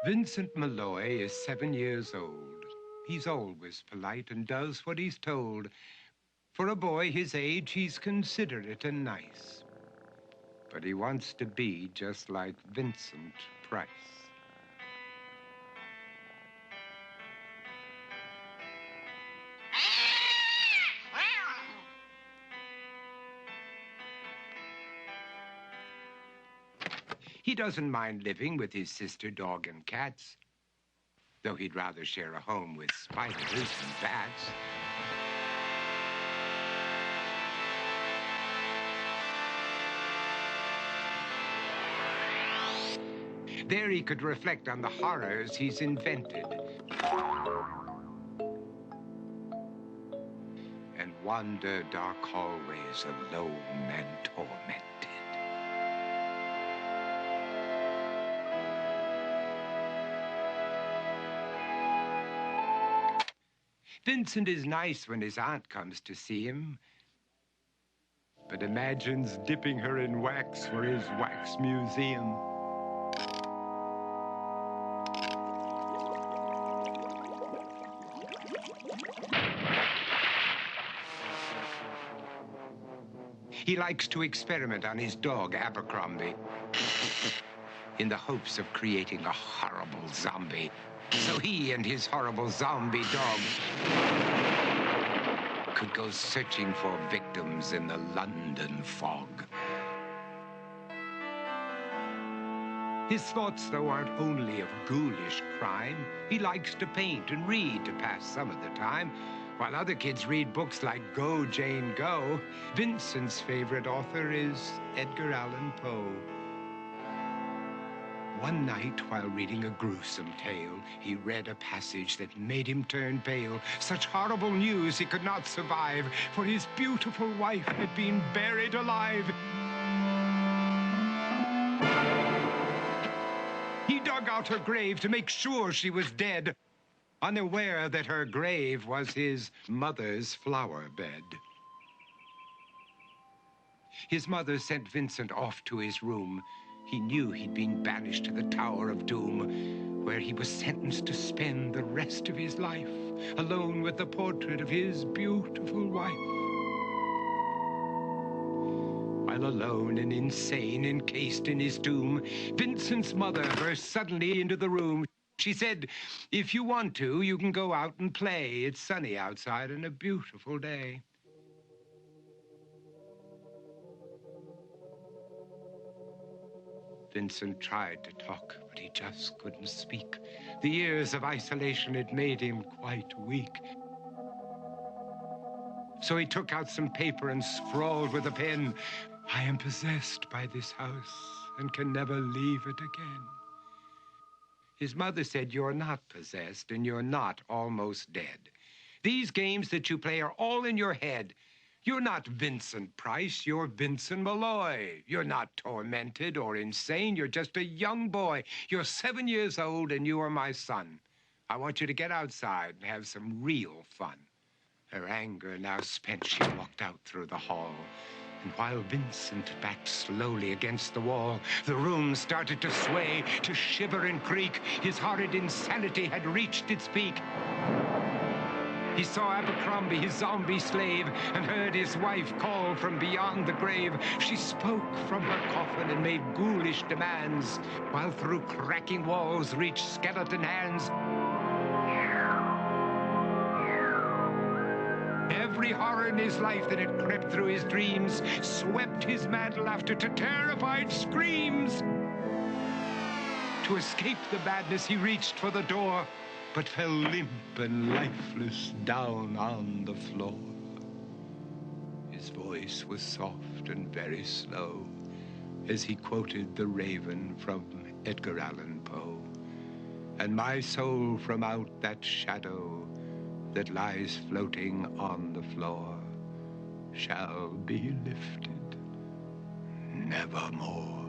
Vincent Malloy is 7 years old. He's always polite and does what he's told. For a boy his age, he's considerate and nice. But he wants to be just like Vincent Price. He doesn't mind living with his sister, dog, and cats, though he'd rather share a home with spiders and bats. There he could reflect on the horrors he's invented and wander dark hallways alone and tormented. Vincent is nice when his aunt comes to see him, but imagines dipping her in wax for his wax museum. He likes to experiment on his dog, Abercrombie, in the hopes of creating a horrible zombie. So he and his horrible zombie dog could go searching for victims in the London fog. His thoughts, though, aren't only of ghoulish crime. He likes to paint and read to pass some of the time. While other kids read books like Go, Jane, Go, Vincent's favorite author is Edgar Allan Poe. One night, while reading a gruesome tale, he read a passage that made him turn pale. Such horrible news he could not survive, for his beautiful wife had been buried alive. He dug out her grave to make sure she was dead, unaware that her grave was his mother's flower bed. His mother sent Vincent off to his room. He knew he'd been banished to the Tower of Doom, where he was sentenced to spend the rest of his life alone with the portrait of his beautiful wife. While alone and insane, encased in his tomb, Vincent's mother burst suddenly into the room. She said, "If you want to, you can go out and play. It's sunny outside and a beautiful day." Vincent tried to talk, but he just couldn't speak. The years of isolation had made him quite weak. So he took out some paper and scrawled with a pen, "I am possessed by this house and can never leave it again." His mother said, "You're not possessed and you're not almost dead. These games that you play are all in your head. You're not Vincent Price, you're Vincent Malloy. You're not tormented or insane, you're just a young boy. You're 7 years old and you are my son. I want you to get outside and have some real fun." Her anger now spent, she walked out through the hall. And while Vincent backed slowly against the wall, the room started to sway, to shiver and creak. His horrid insanity had reached its peak. He saw Abercrombie, his zombie slave, and heard his wife call from beyond the grave. She spoke from her coffin and made ghoulish demands, while through cracking walls reached skeleton hands. Every horror in his life that had crept through his dreams swept his mad laughter to terrified screams. To escape the madness, he reached for the door, but fell limp and lifeless down on the floor. His voice was soft and very slow as he quoted The Raven from Edgar Allan Poe. "And my soul from out that shadow that lies floating on the floor shall be lifted nevermore."